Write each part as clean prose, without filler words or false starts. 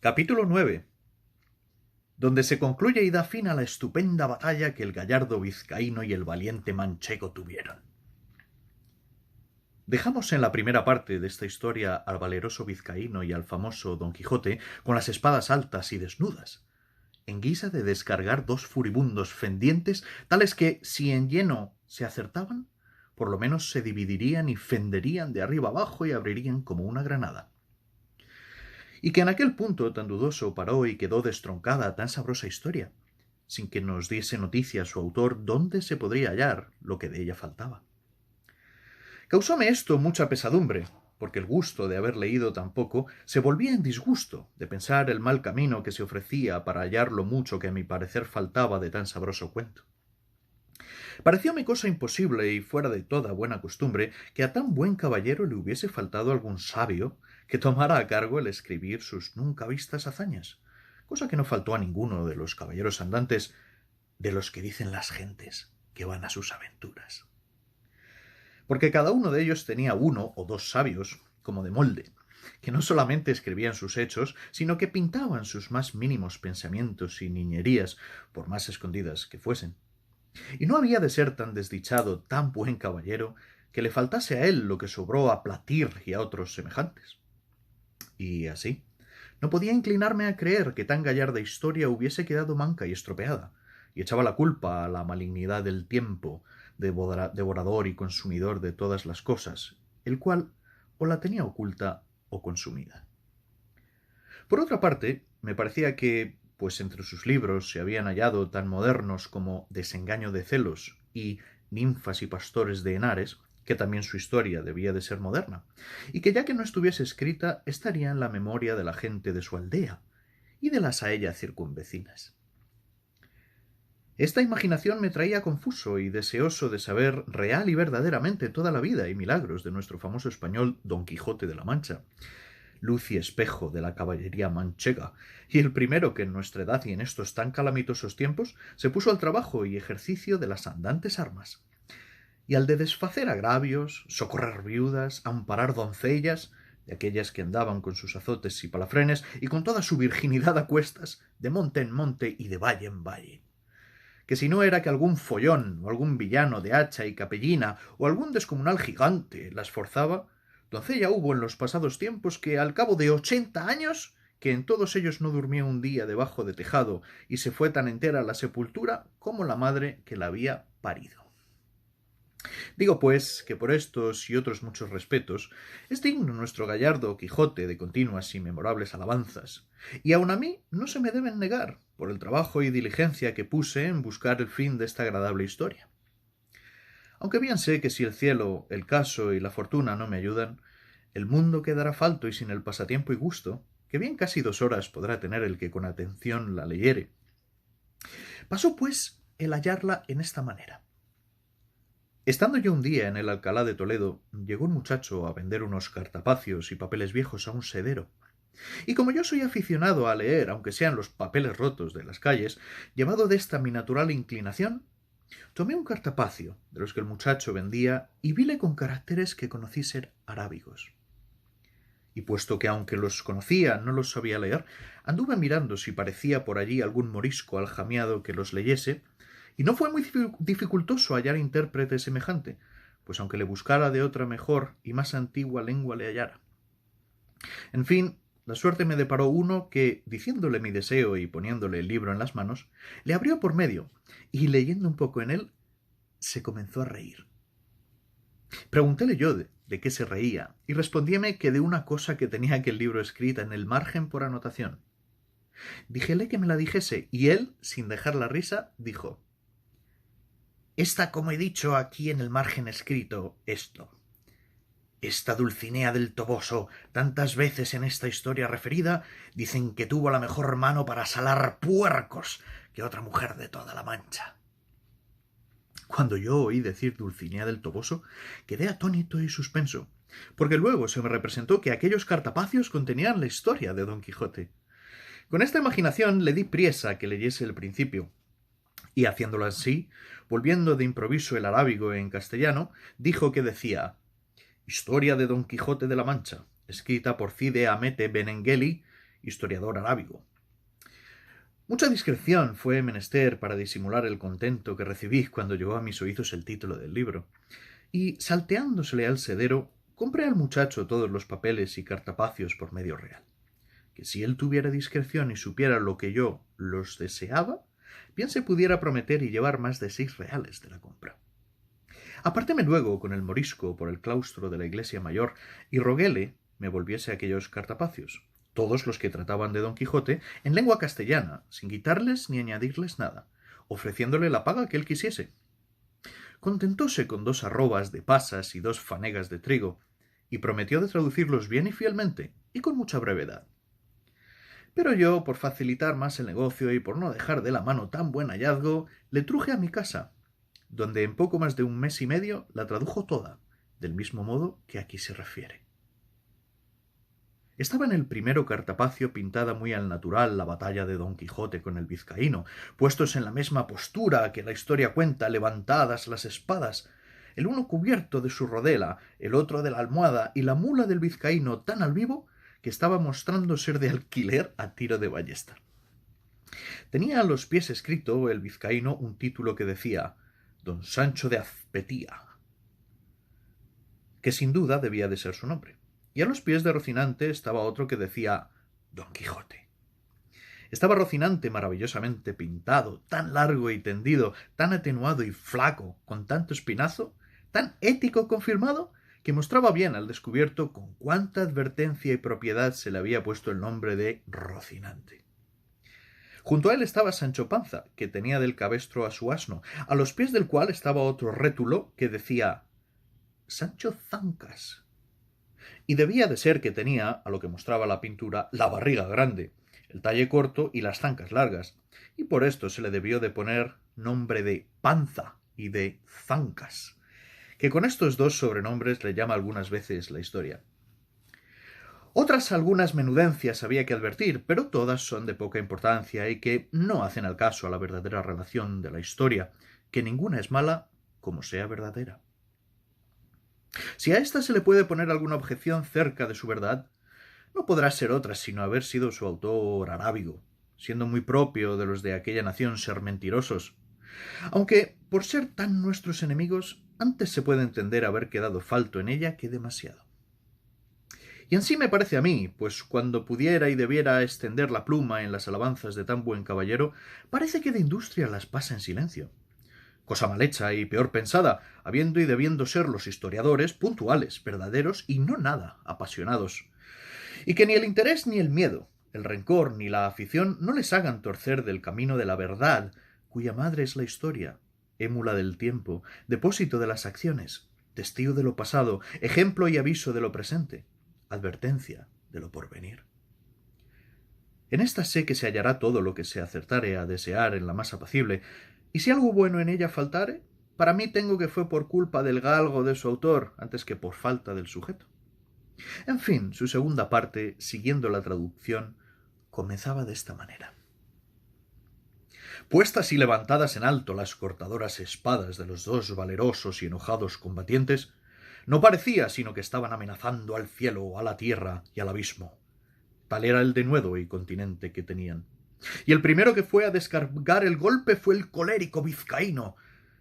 Capítulo 9, donde se concluye y da fin a la estupenda batalla que el gallardo vizcaíno y el valiente manchego tuvieron. Dejamos en la primera parte de esta historia al valeroso vizcaíno y al famoso Don Quijote con las espadas altas y desnudas, en guisa de descargar dos furibundos fendientes, tales que, si en lleno se acertaban, por lo menos se dividirían y fenderían de arriba abajo y abrirían como una granada. Y que en aquel punto tan dudoso paró y quedó destroncada tan sabrosa historia, sin que nos diese noticia su autor dónde se podría hallar lo que de ella faltaba. Causóme esto mucha pesadumbre, porque el gusto de haber leído tan poco se volvía en disgusto de pensar el mal camino que se ofrecía para hallar lo mucho que a mi parecer faltaba de tan sabroso cuento. Parecióme cosa imposible y fuera de toda buena costumbre que a tan buen caballero le hubiese faltado algún sabio que tomara a cargo el escribir sus nunca vistas hazañas, cosa que no faltó a ninguno de los caballeros andantes, de los que dicen las gentes que van a sus aventuras. Porque cada uno de ellos tenía uno o dos sabios, como de molde, que no solamente escribían sus hechos, sino que pintaban sus más mínimos pensamientos y niñerías, por más escondidas que fuesen. Y no había de ser tan desdichado, tan buen caballero, que le faltase a él lo que sobró a Platir y a otros semejantes. Y así, no podía inclinarme a creer que tan gallarda historia hubiese quedado manca y estropeada, y echaba la culpa a la malignidad del tiempo, devorador y consumidor de todas las cosas, el cual o la tenía oculta o consumida. Por otra parte, me parecía que, pues entre sus libros se habían hallado tan modernos como Desengaño de celos y Ninfas y pastores de Henares, que también su historia debía de ser moderna, y que ya que no estuviese escrita estaría en la memoria de la gente de su aldea y de las a ella circunvecinas. Esta imaginación me traía confuso y deseoso de saber real y verdaderamente toda la vida y milagros de nuestro famoso español Don Quijote de la Mancha, luz y espejo de la caballería manchega, y el primero que en nuestra edad y en estos tan calamitosos tiempos se puso al trabajo y ejercicio de las andantes armas, y al de desfacer agravios, socorrer viudas, amparar doncellas, de aquellas que andaban con sus azotes y palafrenes, y con toda su virginidad a cuestas, de monte en monte y de valle en valle. Que si no era que algún follón o algún villano de hacha y capellina o algún descomunal gigante las forzaba, doncella hubo en los pasados tiempos que al cabo de 80 años, que en todos ellos no durmió un día debajo de tejado y se fue tan entera a la sepultura como la madre que la había parido. Digo, pues, que por estos y otros muchos respetos es digno nuestro gallardo Quijote de continuas y memorables alabanzas, y aun a mí no se me deben negar por el trabajo y diligencia que puse en buscar el fin de esta agradable historia. Aunque bien sé que si el cielo, el caso y la fortuna no me ayudan, el mundo quedará falto y sin el pasatiempo y gusto, que bien casi 2 horas podrá tener el que con atención la leyere. Pasó, pues, el hallarla en esta manera. Estando yo un día en el Alcalá de Toledo, llegó un muchacho a vender unos cartapacios y papeles viejos a un sedero. Y como yo soy aficionado a leer, aunque sean los papeles rotos de las calles, llevado de esta mi natural inclinación, tomé un cartapacio de los que el muchacho vendía y vile con caracteres que conocí ser arábigos. Y puesto que aunque los conocía no los sabía leer, anduve mirando si parecía por allí algún morisco aljamiado que los leyese, y no fue muy dificultoso hallar intérprete semejante, pues aunque le buscara de otra mejor y más antigua lengua le hallara. En fin, la suerte me deparó uno que, diciéndole mi deseo y poniéndole el libro en las manos, le abrió por medio, y leyendo un poco en él, se comenzó a reír. Preguntéle yo de qué se reía, y respondíame que de una cosa que tenía aquel libro escrita en el margen por anotación. Díjele que me la dijese, y él, sin dejar la risa, dijo: «Está, como he dicho aquí en el margen escrito, esto. Esta Dulcinea del Toboso, tantas veces en esta historia referida, dicen que tuvo la mejor mano para salar puercos que otra mujer de toda la Mancha». Cuando yo oí decir Dulcinea del Toboso, quedé atónito y suspenso, porque luego se me representó que aquellos cartapacios contenían la historia de Don Quijote. Con esta imaginación le di priesa que leyese el principio, y haciéndolo así, volviendo de improviso el arábigo en castellano, dijo que decía: «Historia de Don Quijote de la Mancha, escrita por Cide Hamete Benengeli historiador arábigo. Mucha discreción fue menester para disimular el contento que recibí cuando llegó a mis oídos el título del libro, y salteándosele al sedero, compré al muchacho todos los papeles y cartapacios por medio real, que si él tuviera discreción y supiera lo que yo los deseaba, bien se pudiera prometer y llevar más de 6 reales de la compra. Apartéme luego con el morisco por el claustro de la iglesia mayor y roguéle me volviese aquellos cartapacios, todos los que trataban de Don Quijote, en lengua castellana, sin quitarles ni añadirles nada, ofreciéndole la paga que él quisiese. Contentóse con 2 arrobas de pasas y 2 fanegas de trigo, y prometió de traducirlos bien y fielmente, y con mucha brevedad. Pero yo, por facilitar más el negocio y por no dejar de la mano tan buen hallazgo, le truje a mi casa, donde en poco más de 1 mes y medio la tradujo toda, del mismo modo que aquí se refiere. Estaba en el primero cartapacio pintada muy al natural la batalla de Don Quijote con el vizcaíno, puestos en la misma postura que la historia cuenta, levantadas las espadas, el uno cubierto de su rodela, el otro de la almohada, y la mula del vizcaíno tan al vivo que estaba mostrando ser de alquiler a tiro de ballesta. Tenía a los pies escrito el vizcaíno un título que decía Don Sancho de Azpetía, que sin duda debía de ser su nombre, y a los pies de Rocinante estaba otro que decía Don Quijote. Estaba Rocinante maravillosamente pintado, tan largo y tendido, tan atenuado y flaco, con tanto espinazo, tan ético confirmado, que mostraba bien al descubierto con cuánta advertencia y propiedad se le había puesto el nombre de Rocinante. Junto a él estaba Sancho Panza, que tenía del cabestro a su asno, a los pies del cual estaba otro rétulo que decía Sancho Zancas. Y debía de ser que tenía, a lo que mostraba la pintura, la barriga grande, el talle corto y las zancas largas, y por esto se le debió de poner nombre de Panza y de Zancas, que con estos 2 sobrenombres le llama algunas veces la historia. Otras algunas menudencias había que advertir, pero todas son de poca importancia y que no hacen al caso a la verdadera relación de la historia, que ninguna es mala como sea verdadera. Si a ésta se le puede poner alguna objeción cerca de su verdad, no podrá ser otra sino haber sido su autor arábigo, siendo muy propio de los de aquella nación ser mentirosos, aunque, por ser tan nuestros enemigos, antes se puede entender haber quedado falto en ella que demasiado. Y ansí me parece a mí, pues cuando pudiera y debiera extender la pluma en las alabanzas de tan buen caballero, parece que de industria las pasa en silencio. Cosa mal hecha y peor pensada, habiendo y debiendo ser los historiadores puntuales, verdaderos y no nada apasionados. Y que ni el interés ni el miedo, el rencor ni la afición no les hagan torcer del camino de la verdad, cuya madre es la historia, émula del tiempo, depósito de las acciones, testigo de lo pasado, ejemplo y aviso de lo presente, advertencia de lo porvenir. En esta sé que se hallará todo lo que se acertare a desear en la más apacible, y si algo bueno en ella faltare, para mí tengo que fue por culpa del galgo de su autor, antes que por falta del sujeto. En fin, su segunda parte, siguiendo la traducción, comenzaba de esta manera. Puestas y levantadas en alto las cortadoras espadas de los 2 valerosos y enojados combatientes, no parecía sino que estaban amenazando al cielo, a la tierra y al abismo. Tal era el denuedo y continente que tenían. Y el primero que fue a descargar el golpe fue el colérico vizcaíno,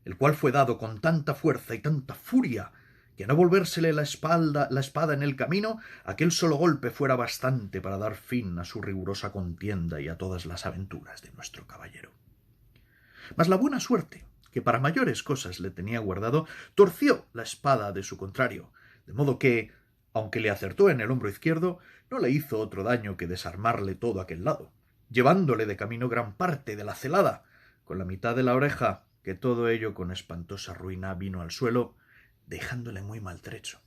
el cual fue dado con tanta fuerza y tanta furia que a no volvérsele la espada en el camino, aquel solo golpe fuera bastante para dar fin a su rigurosa contienda y a todas las aventuras de nuestro caballero. Mas la buena suerte, que para mayores cosas le tenía guardado, torció la espada de su contrario, de modo que, aunque le acertó en el hombro izquierdo, no le hizo otro daño que desarmarle todo aquel lado, llevándole de camino gran parte de la celada, con la mitad de la oreja, que todo ello con espantosa ruina vino al suelo, dejándole muy maltrecho.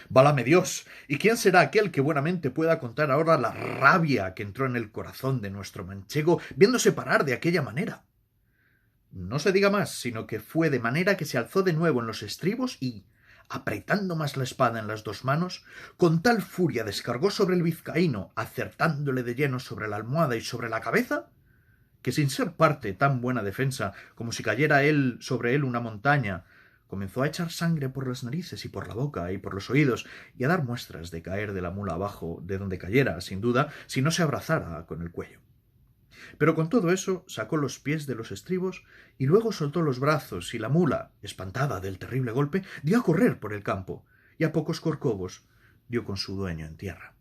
¡Válame Dios! ¿Y quién será aquel que buenamente pueda contar ahora la rabia que entró en el corazón de nuestro manchego, viéndose parar de aquella manera? No se diga más, sino que fue de manera que se alzó de nuevo en los estribos y, apretando más la espada en las 2 manos, con tal furia descargó sobre el vizcaíno, acertándole de lleno sobre la almohada y sobre la cabeza, que sin ser parte tan buena defensa como si cayera sobre él una montaña, comenzó a echar sangre por las narices y por la boca y por los oídos, y a dar muestras de caer de la mula abajo, de donde cayera, sin duda, si no se abrazara con el cuello. Pero con todo eso sacó los pies de los estribos y luego soltó los brazos, y la mula, espantada del terrible golpe, dio a correr por el campo, y a pocos corcovos dio con su dueño en tierra.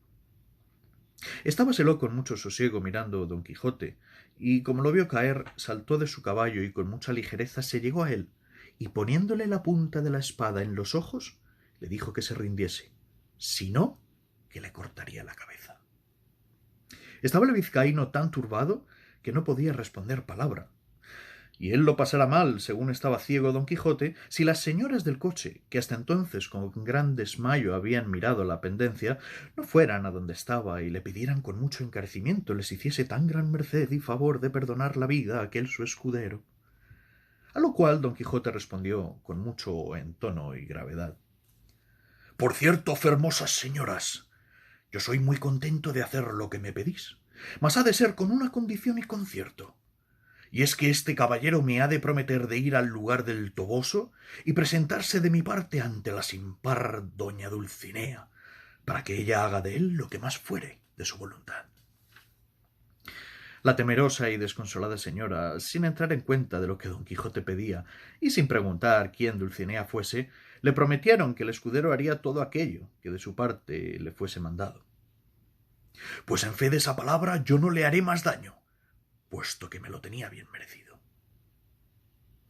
Estábaselo con mucho sosiego mirando don Quijote, y como lo vio caer, saltó de su caballo y con mucha ligereza se llegó a él, y poniéndole la punta de la espada en los ojos, le dijo que se rindiese, si no, que le cortaría la cabeza. Estaba el vizcaíno tan turbado que no podía responder palabra, y él lo pasara mal, según estaba ciego don Quijote, si las señoras del coche, que hasta entonces con gran desmayo habían mirado la pendencia, no fueran a donde estaba y le pidieran con mucho encarecimiento les hiciese tan gran merced y favor de perdonar la vida a aquel su escudero. A lo cual don Quijote respondió con mucho entono y gravedad: Por cierto, fermosas señoras, yo soy muy contento de hacer lo que me pedís, mas ha de ser con una condición y concierto. Y es que este caballero me ha de prometer de ir al lugar del Toboso y presentarse de mi parte ante la sin par doña Dulcinea, para que ella haga de él lo que más fuere de su voluntad. La temerosa y desconsolada señora, sin entrar en cuenta de lo que don Quijote pedía, y sin preguntar quién Dulcinea fuese, le prometieron que el escudero haría todo aquello que de su parte le fuese mandado. Pues en fe de esa palabra yo no le haré más daño, puesto que me lo tenía bien merecido.